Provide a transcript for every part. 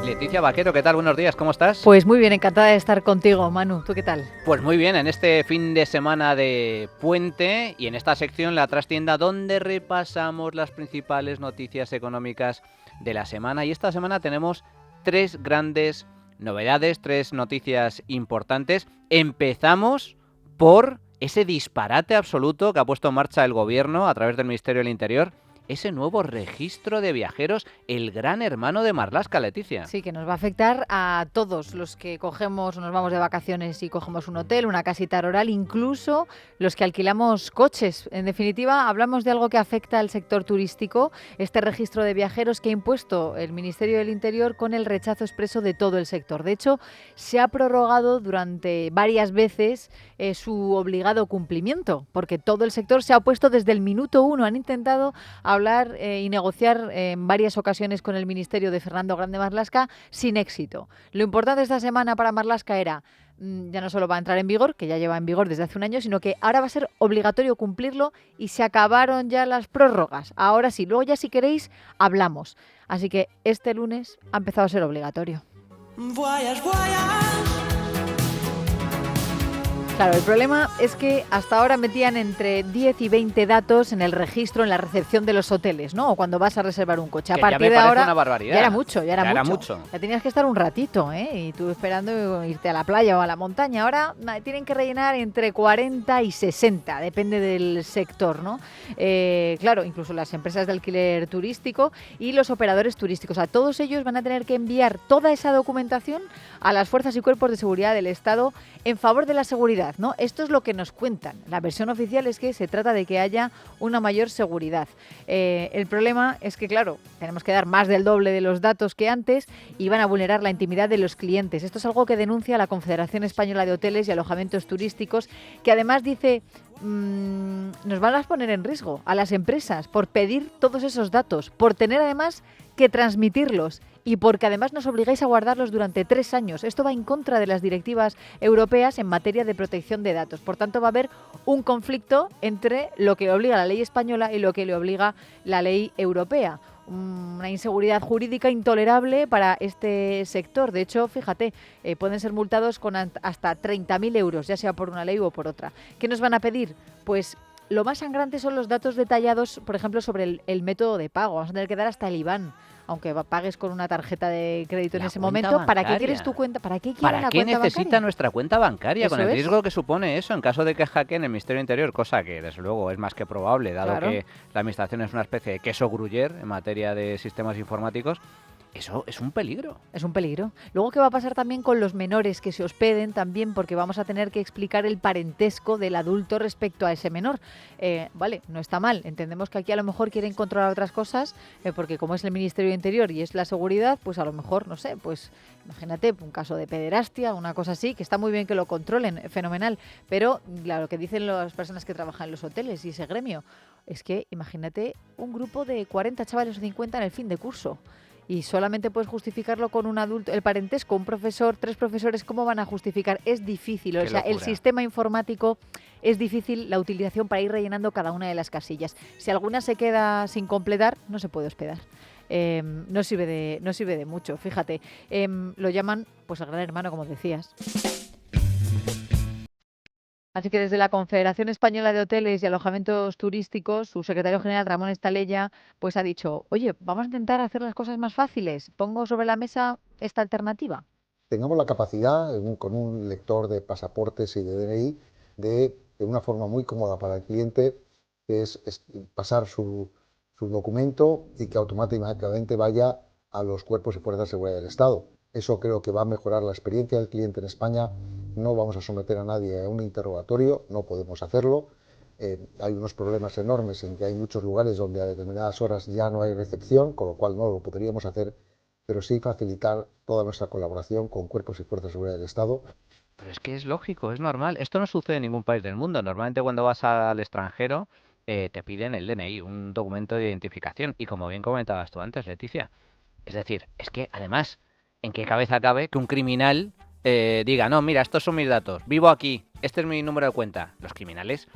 Leticia Vaquero, ¿qué tal? Buenos días, ¿cómo estás? Pues muy bien, encantada de estar contigo, Manu. ¿Tú qué tal? Pues muy bien, en este fin de semana de puente y en esta sección La Trastienda, donde repasamos las principales noticias económicas de la semana. Y esta semana tenemos tres grandes novedades, tres noticias importantes. Empezamos por ese disparate absoluto que ha puesto en marcha el gobierno a través del Ministerio del Interior, ese nuevo registro de viajeros, el gran hermano de Marlaska, Leticia. Sí, que nos va a afectar a todos los que cogemos o nos vamos de vacaciones y cogemos un hotel, una casita rural, incluso los que alquilamos coches. En definitiva, hablamos de algo que afecta al sector turístico, este registro de viajeros que ha impuesto el Ministerio del Interior con el rechazo expreso de todo el sector. De hecho, se ha prorrogado durante varias veces su obligado cumplimiento, porque todo el sector se ha opuesto desde el minuto uno. Han intentado hablar y negociar en varias ocasiones con el Ministerio de Fernando Grande Marlaska sin éxito. Lo importante esta semana para Marlaska era ya no solo va a entrar en vigor, que ya lleva en vigor desde hace un año, sino que ahora va a ser obligatorio cumplirlo y se acabaron ya las prórrogas. Ahora sí, luego ya si queréis hablamos. Así que este lunes ha empezado a ser obligatorio. Voyage, voyage. Claro, el problema es que hasta ahora metían entre 10 y 20 datos en el registro, en la recepción de los hoteles, ¿no? O cuando vas a reservar un coche. A Que ya partir me de parece ahora una barbaridad. ya era mucho, ya era mucho. mucho. Ya tenías que estar un ratito, ¿eh? Y tú esperando irte a la playa o a la montaña. Ahora tienen que rellenar entre 40 y 60, depende del sector, ¿no? Claro, incluso las empresas de alquiler turístico y los operadores turísticos. A todos ellos van a tener que enviar toda esa documentación a las fuerzas y cuerpos de seguridad del Estado en favor de la seguridad, ¿no? Esto es lo que nos cuentan. La versión oficial es que se trata de que haya una mayor seguridad. El problema es que, claro, tenemos que dar más del doble de los datos que antes y van a vulnerar la intimidad de los clientes. Esto es algo que denuncia la Confederación Española de Hoteles y Alojamientos Turísticos, que además dice nos van a poner en riesgo a las empresas por pedir todos esos datos, por tener además que transmitirlos y porque además nos obligáis a guardarlos durante 3 años. Esto va en contra de las directivas europeas en materia de protección de datos. Por tanto, va a haber un conflicto entre lo que obliga la ley española y lo que le obliga la ley europea. Una inseguridad jurídica intolerable para este sector. De hecho, fíjate, pueden ser multados con hasta 30.000 euros, ya sea por una ley o por otra. ¿Qué nos van a pedir? Pues lo más sangrante son los datos detallados, por ejemplo, sobre el método de pago. Vamos a tener que dar hasta el IBAN, aunque pagues con una tarjeta de crédito en ese momento. Bancaria. ¿Para qué quieres tu cuenta? ¿Para qué quieren ¿Para la qué cuenta necesita bancaria? nuestra cuenta bancaria? Eso Con el es. riesgo que supone eso en caso de que hackeen el Ministerio del Interior, cosa que desde luego es más que probable, dado Claro. que la administración es una especie de queso gruyer en materia de sistemas informáticos. Eso es un peligro. Es un peligro. Luego, ¿qué va a pasar también con los menores que se hospeden también? Porque vamos a tener que explicar el parentesco del adulto respecto a ese menor. Vale, no está mal. Entendemos que aquí a lo mejor quieren controlar otras cosas, porque como es el Ministerio de Interior y es la seguridad, pues a lo mejor, no sé, pues imagínate un caso de pederastia, una cosa así, que está muy bien que lo controlen, fenomenal. Pero claro, lo que dicen las personas que trabajan en los hoteles y ese gremio es que imagínate un grupo de 40 chavales o 50 en el fin de curso. Y solamente puedes justificarlo con un adulto, el parentesco, un profesor, 3 profesores, ¿cómo van a justificar? Es difícil, Qué o sea, el locura. sistema informático es difícil la utilización para ir rellenando cada una de las casillas. Si alguna se queda sin completar, no se puede hospedar. No sirve de mucho, fíjate. Lo llaman, pues, el gran hermano, como decías. Así que desde la Confederación Española de Hoteles y Alojamientos Turísticos, su secretario general Ramón Estalella, pues ha dicho, oye, vamos a intentar hacer las cosas más fáciles. Pongo sobre la mesa esta alternativa. Tengamos la capacidad, con un lector de pasaportes y de DNI, de una forma muy cómoda para el cliente, que es pasar su documento y que automáticamente vaya a los cuerpos y fuerzas de seguridad del Estado. Eso creo que va a mejorar la experiencia del cliente en España. No vamos a someter a nadie a un interrogatorio, no podemos hacerlo. Hay unos problemas enormes en que hay muchos lugares donde a determinadas horas ya no hay recepción, con lo cual no lo podríamos hacer, pero sí facilitar toda nuestra colaboración con cuerpos y fuerzas de seguridad del Estado. Pero es que es lógico, es normal. Esto no sucede en ningún país del mundo. Normalmente cuando vas al extranjero te piden el DNI, un documento de identificación. Y como bien comentabas tú antes, Leticia, es decir, es que además, ¿en qué cabeza cabe que un criminal diga, no, mira, estos son mis datos, vivo aquí, este es mi número de cuenta? Los criminales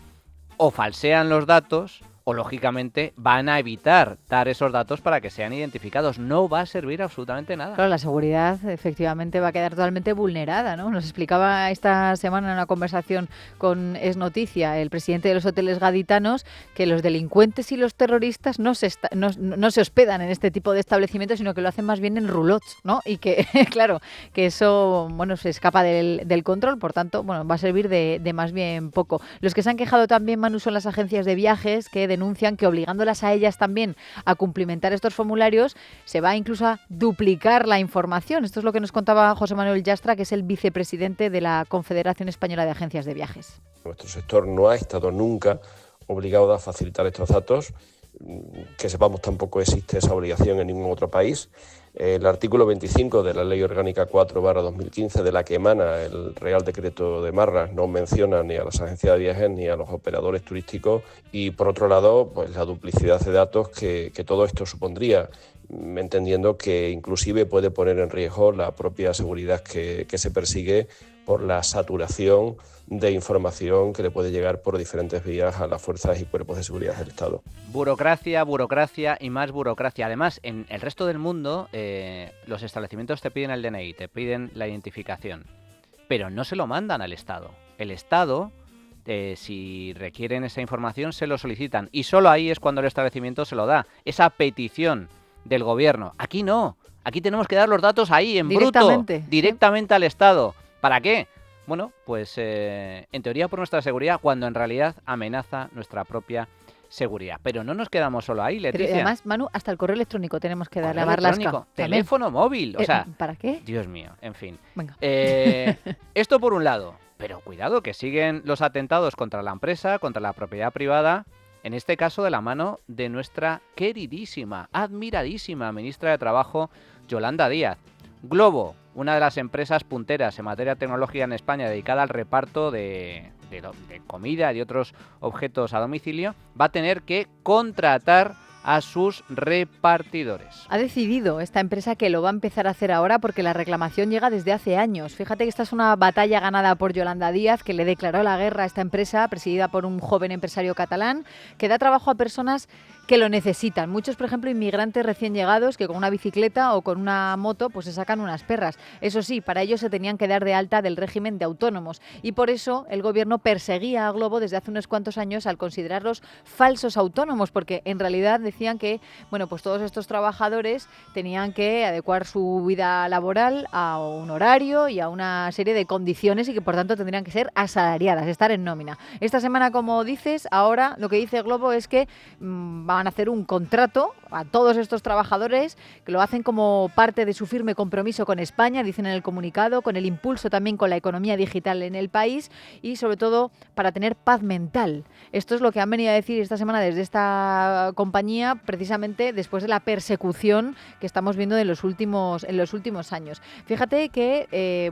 o falsean los datos o lógicamente van a evitar dar esos datos para que sean identificados. No va a servir absolutamente nada. Claro, la seguridad efectivamente va a quedar totalmente vulnerada, ¿no? Nos explicaba esta semana en una conversación con Es Noticia el presidente de los hoteles gaditanos que los delincuentes y los terroristas no se hospedan en este tipo de establecimientos, sino que lo hacen más bien en roulots, ¿no? Y que, claro, que eso, bueno, se escapa del control, por tanto, bueno, va a servir de más bien poco. Los que se han quejado también, Manu, son las agencias de viajes que denuncian que obligándolas a ellas también a cumplimentar estos formularios se va incluso a duplicar la información. Esto es lo que nos contaba José Manuel Yastra, que es el vicepresidente de la Confederación Española de Agencias de Viajes. Nuestro sector no ha estado nunca obligado a facilitar estos datos. Que sepamos, tampoco existe esa obligación en ningún otro país. El artículo 25 de la Ley Orgánica 4/2015, de la que emana el Real Decreto de Marras, no menciona ni a las agencias de viajes ni a los operadores turísticos, y por otro lado, pues la duplicidad de datos que todo esto supondría, entendiendo que inclusive puede poner en riesgo la propia seguridad que se persigue por la saturación de información que le puede llegar por diferentes vías a las fuerzas y cuerpos de seguridad del Estado. Burocracia, burocracia y más burocracia. Además, en el resto del mundo, los establecimientos te piden el DNI, te piden la identificación, pero no se lo mandan al Estado. El Estado, si requieren esa información, se lo solicitan, y solo ahí es cuando el establecimiento se lo da, esa petición del gobierno. Aquí no, aquí tenemos que dar los datos ahí, en bruto, directamente al Estado. ¿Para qué? Bueno, pues en teoría por nuestra seguridad, cuando en realidad amenaza nuestra propia seguridad. Pero no nos quedamos solo ahí, Leticia. Pero además, Manu, hasta el correo electrónico tenemos que darle a Marlaska. Teléfono móvil, o sea... ¿Para qué? Dios mío, en fin. Venga. Esto por un lado. Pero cuidado, que siguen los atentados contra la empresa, contra la propiedad privada, en este caso de la mano de nuestra queridísima, admiradísima ministra de Trabajo, Yolanda Díaz. Globo, una de las empresas punteras en materia tecnológica en España dedicada al reparto de comida y de otros objetos a domicilio, va a tener que contratar a sus repartidores. Ha decidido esta empresa que lo va a empezar a hacer ahora porque la reclamación llega desde hace años. Fíjate que esta es una batalla ganada por Yolanda Díaz, que le declaró la guerra a esta empresa, presidida por un joven empresario catalán, que da trabajo a personas que lo necesitan. Muchos, por ejemplo, inmigrantes recién llegados que con una bicicleta o con una moto pues se sacan unas perras. Eso sí, para ello se tenían que dar de alta del régimen de autónomos, y por eso el gobierno perseguía a Globo desde hace unos cuantos años al considerarlos falsos autónomos, porque en realidad decían que, bueno, pues todos estos trabajadores tenían que adecuar su vida laboral a un horario y a una serie de condiciones, y que por tanto tendrían que ser asalariadas, estar en nómina. Esta semana, como dices, ahora lo que dice Globo es que van a hacer un contrato a todos estos trabajadores, que lo hacen como parte de su firme compromiso con España, dicen en el comunicado, con el impulso también con la economía digital en el país, y sobre todo para tener paz mental. Esto es lo que han venido a decir esta semana desde esta compañía, precisamente después de la persecución que estamos viendo en los últimos años. Fíjate que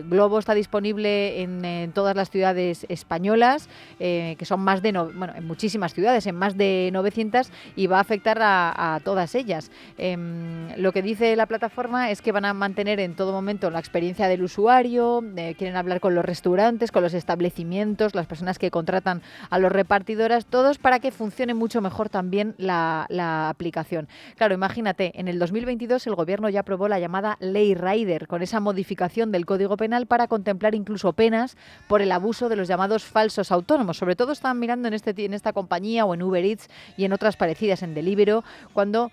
Globo está disponible en todas las ciudades españolas, que son más de en muchísimas ciudades, en más de 900, y va a afectar a todas ellas. Lo que dice la plataforma es que van a mantener en todo momento la experiencia del usuario, quieren hablar con los restaurantes, con los establecimientos, las personas que contratan a los repartidores, todos para que funcione mucho mejor también la aplicación. Claro, imagínate, en el 2022 el gobierno ya aprobó la llamada Ley Rider, con esa modificación del Código Penal para contemplar incluso penas por el abuso de los llamados falsos autónomos. Sobre todo estaban mirando en esta compañía o en Uber Eats y en otras parecidas, en Deliveroo, cuando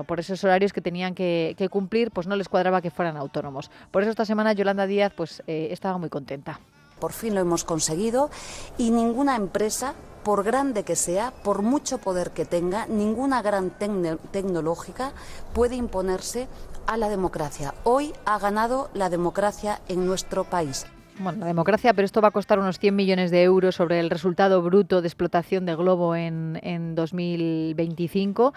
por esos horarios que tenían que cumplir, pues no les cuadraba que fueran autónomos. Por eso esta semana Yolanda Díaz estaba muy contenta. Por fin lo hemos conseguido, y ninguna empresa, por grande que sea, por mucho poder que tenga, ninguna gran tecnológica puede imponerse a la democracia. Hoy ha ganado la democracia en nuestro país. Bueno, la democracia, pero esto va a costar unos 100 millones de euros sobre el resultado bruto de explotación de Globo en 2025.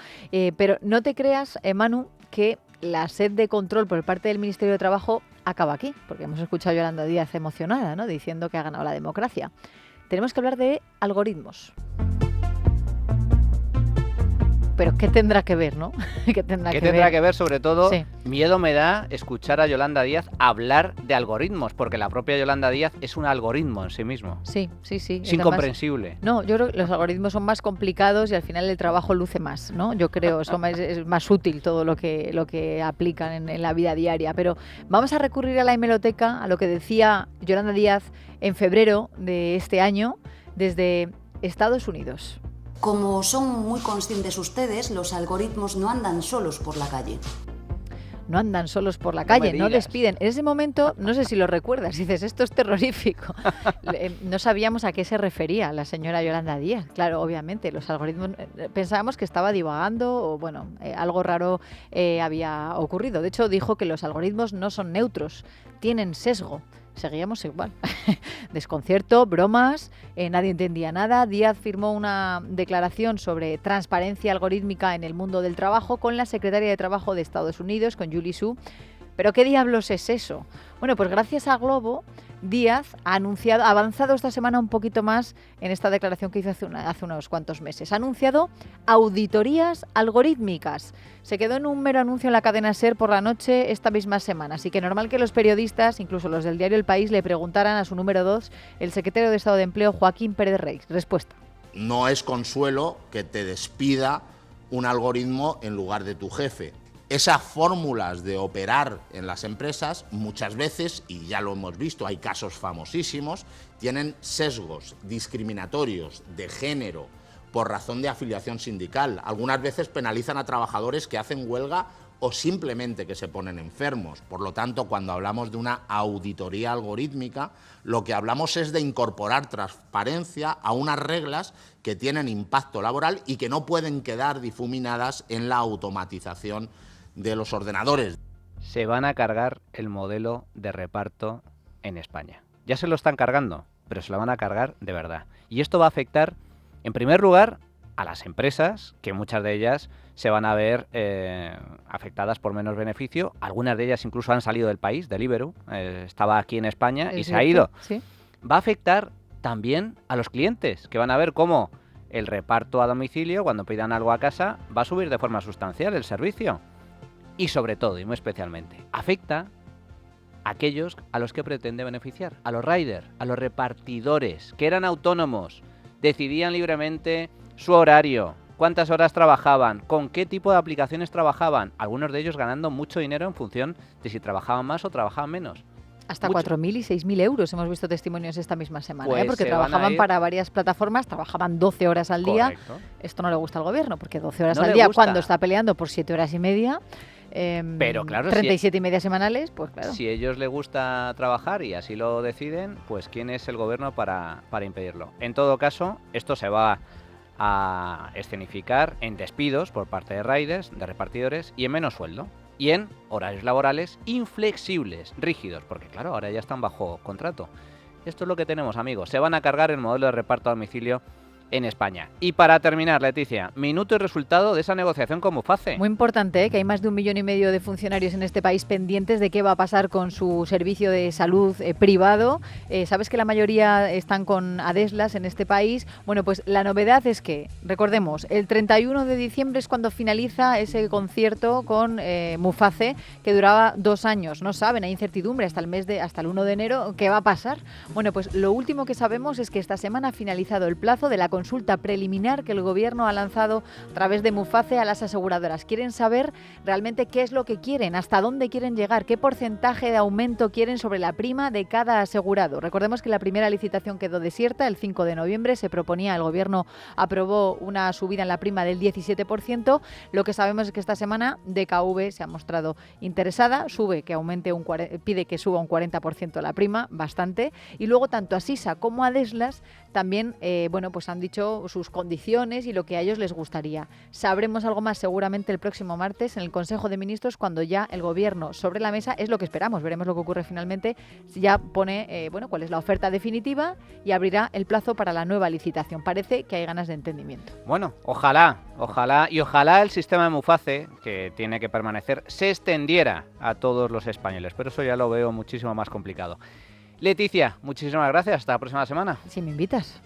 Pero no te creas, Manu, que la sed de control por parte del Ministerio de Trabajo acaba aquí, porque hemos escuchado a Yolanda Díaz emocionada, ¿no?, diciendo que ha ganado la democracia. Tenemos que hablar de algoritmos. Pero ¿qué tendrá que ver, no? ¿Qué tendrá que ver? Sobre todo, sí. Miedo me da escuchar a Yolanda Díaz hablar de algoritmos, porque la propia Yolanda Díaz es un algoritmo en sí mismo. Sí. Es incomprensible. No, yo creo que los algoritmos son más complicados y al final el trabajo luce más, ¿no? Yo creo, es más útil todo lo que aplican en la vida diaria. Pero vamos a recurrir a la hemeroteca, a lo que decía Yolanda Díaz en febrero de este año, desde Estados Unidos. Como son muy conscientes ustedes, los algoritmos no andan solos por la calle. No andan solos por la calle, no despiden. En ese momento, no sé si lo recuerdas, dices, esto es terrorífico. No sabíamos a qué se refería la señora Yolanda Díaz. Claro, obviamente, los algoritmos, pensábamos que estaba divagando o, bueno, algo raro había ocurrido. De hecho, dijo que los algoritmos no son neutros, tienen sesgo. Seguíamos igual. Desconcierto, bromas, nadie entendía nada. Díaz firmó una declaración sobre transparencia algorítmica en el mundo del trabajo con la secretaria de Trabajo de Estados Unidos, con Julie Su. ¿Pero qué diablos es eso? Bueno, pues gracias a Globo, Díaz ha avanzado esta semana un poquito más en esta declaración que hizo hace unos cuantos meses. Ha anunciado auditorías algorítmicas. Se quedó en un mero anuncio en la cadena SER por la noche esta misma semana. Así que normal que los periodistas, incluso los del diario El País, le preguntaran a su número 2, el secretario de Estado de Empleo, Joaquín Pérez Rey. Respuesta. No es consuelo que te despida un algoritmo en lugar de tu jefe. Esas fórmulas de operar en las empresas muchas veces, y ya lo hemos visto, hay casos famosísimos, tienen sesgos discriminatorios de género por razón de afiliación sindical. Algunas veces penalizan a trabajadores que hacen huelga o simplemente que se ponen enfermos. Por lo tanto, cuando hablamos de una auditoría algorítmica, lo que hablamos es de incorporar transparencia a unas reglas que tienen impacto laboral y que no pueden quedar difuminadas en la automatización de los ordenadores. Se van a cargar el modelo de reparto en España. Ya se lo están cargando, pero se lo van a cargar de verdad. Y esto va a afectar, en primer lugar, a las empresas, que muchas de ellas se van a ver afectadas por menos beneficio. Algunas de ellas incluso han salido del país, Deliveroo, estaba aquí en España y se ha ido. ¿Sí? Va a afectar también a los clientes, que van a ver cómo el reparto a domicilio, cuando pidan algo a casa, va a subir de forma sustancial el servicio. Y sobre todo, y muy especialmente, afecta a aquellos a los que pretende beneficiar, a los riders, a los repartidores, que eran autónomos, decidían libremente su horario, cuántas horas trabajaban, con qué tipo de aplicaciones trabajaban, algunos de ellos ganando mucho dinero en función de si trabajaban más o trabajaban menos. Hasta 4.000 y 6.000 euros hemos visto testimonios esta misma semana, pues porque trabajaban para varias plataformas, trabajaban 12 horas al día. Correcto. Esto no le gusta al gobierno, porque 12 horas no al día, gusta. cuando está peleando por 7 horas y media, pero claro, 37 y media semanales, pues claro. Si a ellos les gusta trabajar y así lo deciden, pues ¿quién es el gobierno para impedirlo? En todo caso, esto se va a escenificar en despidos por parte de riders, de repartidores y en menos sueldo. Y en horarios laborales inflexibles, rígidos, porque claro, ahora ya están bajo contrato. Esto es lo que tenemos, amigos. Se van a cargar el modelo de reparto a domicilio en España. Y para terminar, Leticia, minuto y resultado de esa negociación con Muface. Muy importante, que hay más de 1,5 millones de funcionarios en este país pendientes de qué va a pasar con su servicio de salud privado. Sabes que la mayoría están con Adeslas en este país. Bueno, pues la novedad es que, recordemos, el 31 de diciembre es cuando finaliza ese concierto con Muface, que duraba 2 años. No saben, hay incertidumbre hasta el 1 de enero. ¿Qué va a pasar? Bueno, pues lo último que sabemos es que esta semana ha finalizado el plazo de la consulta preliminar que el gobierno ha lanzado a través de Muface a las aseguradoras. Quieren saber realmente qué es lo que quieren, hasta dónde quieren llegar, qué porcentaje de aumento quieren sobre la prima de cada asegurado. Recordemos que la primera licitación quedó desierta el 5 de noviembre, se proponía, el gobierno aprobó una subida en la prima del 17%. Lo que sabemos es que esta semana DKV se ha mostrado interesada, pide que suba un 40% la prima, bastante, y luego tanto Asisa como Adeslas también pues han dicho sus condiciones y lo que a ellos les gustaría. Sabremos algo más seguramente el próximo martes en el Consejo de Ministros, cuando ya el gobierno sobre la mesa, es lo que esperamos, veremos lo que ocurre finalmente, ya pone cuál es la oferta definitiva y abrirá el plazo para la nueva licitación. Parece que hay ganas de entendimiento. Bueno, ojalá el sistema de Muface, que tiene que permanecer, se extendiera a todos los españoles, pero eso ya lo veo muchísimo más complicado. Leticia, muchísimas gracias, hasta la próxima semana. Si me invitas.